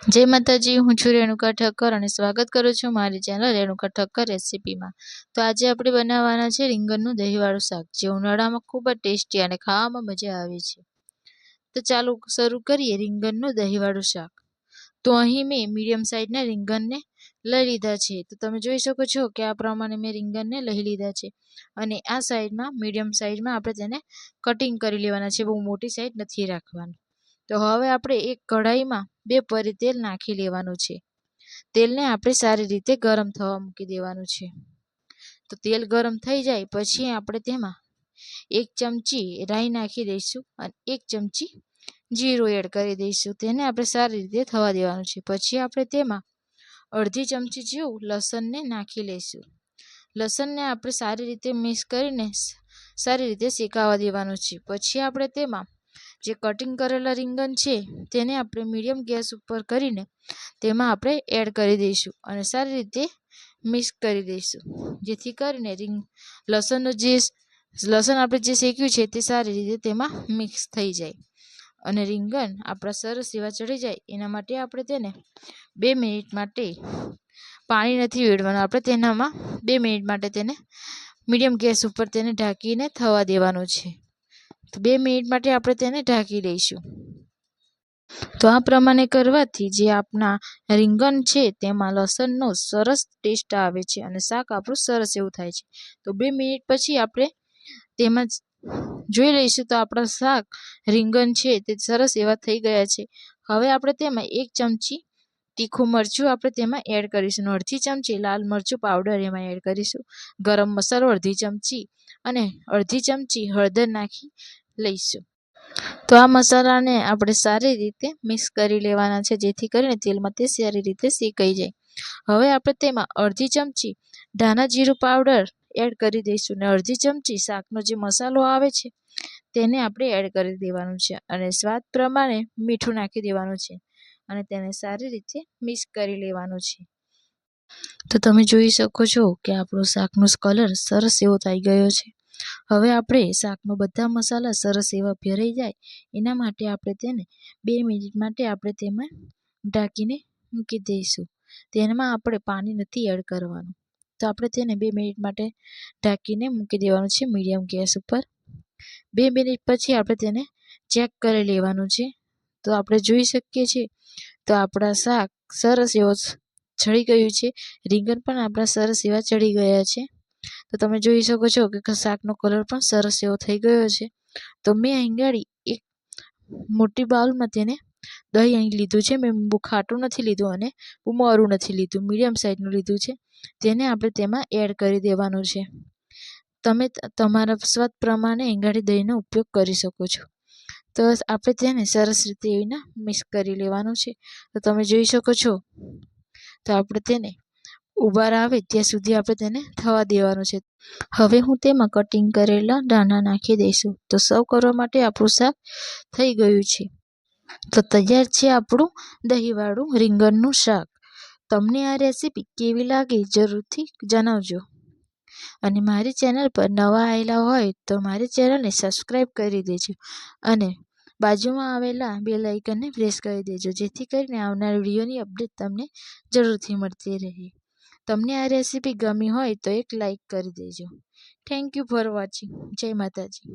જય માતાજી, હું છું રેણુકા ઠક્કર અને સ્વાગત કરું છું મારી ચેનલ રેણુકા ઠક્કર રેસીપીમાં। તો આજે આપણે બનાવવાના છે રીંગણનું દહીંવાળું શાક, જે ઉનાળામાં ખૂબ જ ટેસ્ટી અને ખાવામાં મજા આવે છે। તો ચાલો શરૂ કરીએ રીંગણનું દહીંવાળું શાક। તો અહીં મેં મીડિયમ સાઇઝના રીંગણને લઈ લીધા છે। તો તમે જોઈ શકો છો કે આ પ્રમાણે મેં રીંગણને લઈ લીધા છે અને આ સાઈઝમાં મીડિયમ સાઇઝમાં આપણે તેને કટિંગ કરી લેવાના છે, બહુ મોટી સાઈઝ નથી રાખવાની। તો હવે આપણે એક કઢાઈમાં 2 પરી તેલ નાખી લેવાનું છે। તેલને આપણે સારી રીતે ગરમ થવા મૂકી દેવાનું છે। તો તેલ ગરમ થઈ જાય પછી આપણે તેમાં 1 ચમચી રાઈ નાખી દઈશું અને 1 ચમચી જીરું એડ કરી દઈશું। તેને આપણે સારી રીતે થવા દેવાનું છે। પછી આપણે તેમાં અડધી ચમચી જેવું લસણને નાખી લઈશું। લસણને આપણે સારી રીતે મિક્સ કરીને સારી રીતે શેકાવા દેવાનું છે। પછી આપણે તેમાં જે કટિંગ કરેલા રીંગણ છે તેને આપણે મીડિયમ ગેસ ઉપર કરીને તેમાં આપણે એડ કરી દઈશું અને સારી રીતે મિક્સ કરી દઈશું, જેથી કરીને લસણ આપણે જે શેક્યું છે તે સારી રીતે તેમાં મિક્સ થઈ જાય અને રીંગણ આપણા સરસ એવા ચડી જાય। એના માટે આપણે તેને 2 મિનિટ માટે પાણી નથી વેડવાનું, આપણે તેનામાં 2 મિનિટ માટે તેને મીડિયમ ગેસ ઉપર તેને ઢાંકીને થવા દેવાનું છે। તો 2 મિનિટ માટે આપણે તેને ઢાંકી દઈશું। તો આ પ્રમાણે કરવાથી જે આપણા રીંગણ છે તેમાં લસણનો સરસ ટેસ્ટ આવે છે અને શાક આપણું સરસ એવું થાય છે। તો 2 મિનિટ પછી આપણે તેમાં જોઈ લઈશું તો આપણા શાક રીંગણ છે તે સરસ એવા થઈ ગયા છે। હવે આપણે તેમાં 1 ચમચી તીખું મરચું આપણે તેમાં એડ કરીશું, અડધી ચમચી લાલ મરચું પાવડર એમાં એડ કરીશું, ગરમ મસાલો અડધી ચમચી અને અડધી ચમચી હળદર નાખી લઈશું। તો આ મસાલાને આપણે સારી રીતે મિક્સ કરી લેવાના છે, જેથી કરીને તેલમાં તે સારી રીતે શેકાઈ જાય। હવે આપણે તેમાં અડધી ચમચી ધાણા જીરું પાવડર એડ કરી દઈશું અને અડધી ચમચી શાકનો જે મસાલો આવે છે તેને આપણે એડ કરી દેવાનું છે અને સ્વાદ પ્રમાણે મીઠું નાખી દેવાનું છે અને તેને સારી રીતે મિક્સ કરી લેવાનું છે। તો તમે જોઈ શકો છો કે આપણું શાકનો કલર સરસ એવો થઈ ગયો છે। હવે આપણે શાકમાં બધા મસાલા સરસ એવા ભરાઈ જાય એના માટે આપણે તેને 2 મિનિટ માટે આપણે તેમાં ઢાંકીને મૂકી દઈશું। તેમાં આપણે પાણી નથી એડ કરવાનું, તો આપણે તેને 2 મિનિટ માટે ઢાંકીને મૂકી દેવાનું છે મીડિયમ ગેસ ઉપર। 2 મિનિટ પછી આપણે તેને ચેક કરી લેવાનું છે। તો આપણે જોઈ શકીએ છીએ તો આપણા શાક સરસ એવો ચડી ગયું છે, રીંગણ પણ આપણા સરસ એવા ચડી ગયા છે। તો તમે જોઈ શકો છો કે શાકનો કલર પણ સરસ એવો થઈ ગયો છે। તો મેં અહીં ગાડી એક મોટી બાઉલમાં તેને દહીં અહીં લીધું છે, મેં બહુ ખાટું નથી લીધું અને બહુ મોરું નથી લીધું, મીડિયમ સાઇઝનું લીધું છે। તેને આપણે તેમાં એડ કરી દેવાનું છે। તમે તમારા સ્વાદ પ્રમાણે અહીં ગાડી દહીંનો ઉપયોગ કરી શકો છો। તો આપણે તેને સરસ રીતે એવીને મિક્સ કરી લેવાનું છે। તો તમે જોઈ શકો છો તો આપણે તેને ઉબાર આવે ત્યાં સુધી આપણે તેને થવા દેવાનું છે। હવે હું તેમાં કટિંગ કરેલા ધાણા નાખી દઈશું। તો સર્વ કરવા માટે આપણું શાક થઈ ગયું છે। તો તૈયાર છે આપણું દહીંવાળું રીંગણનું શાક। તમને આ રેસીપી કેવી લાગી જરૂરથી જણાવજો અને મારી ચેનલ પર નવા આવેલા હોય તો મારી ચેનલને સબસ્ક્રાઈબ કરી દેજો અને બાજુમાં આવેલા બેલ આઇકનને પ્રેસ કરી દેજો, જેથી કરીને આવનાર વિડીયોની અપડેટ તમને જરૂરથી મળતી રહે। તમને આ રેસીપી ગમી હોય તો એક લાઈક કરી દેજો। Thank you for watching. જય માતાજી।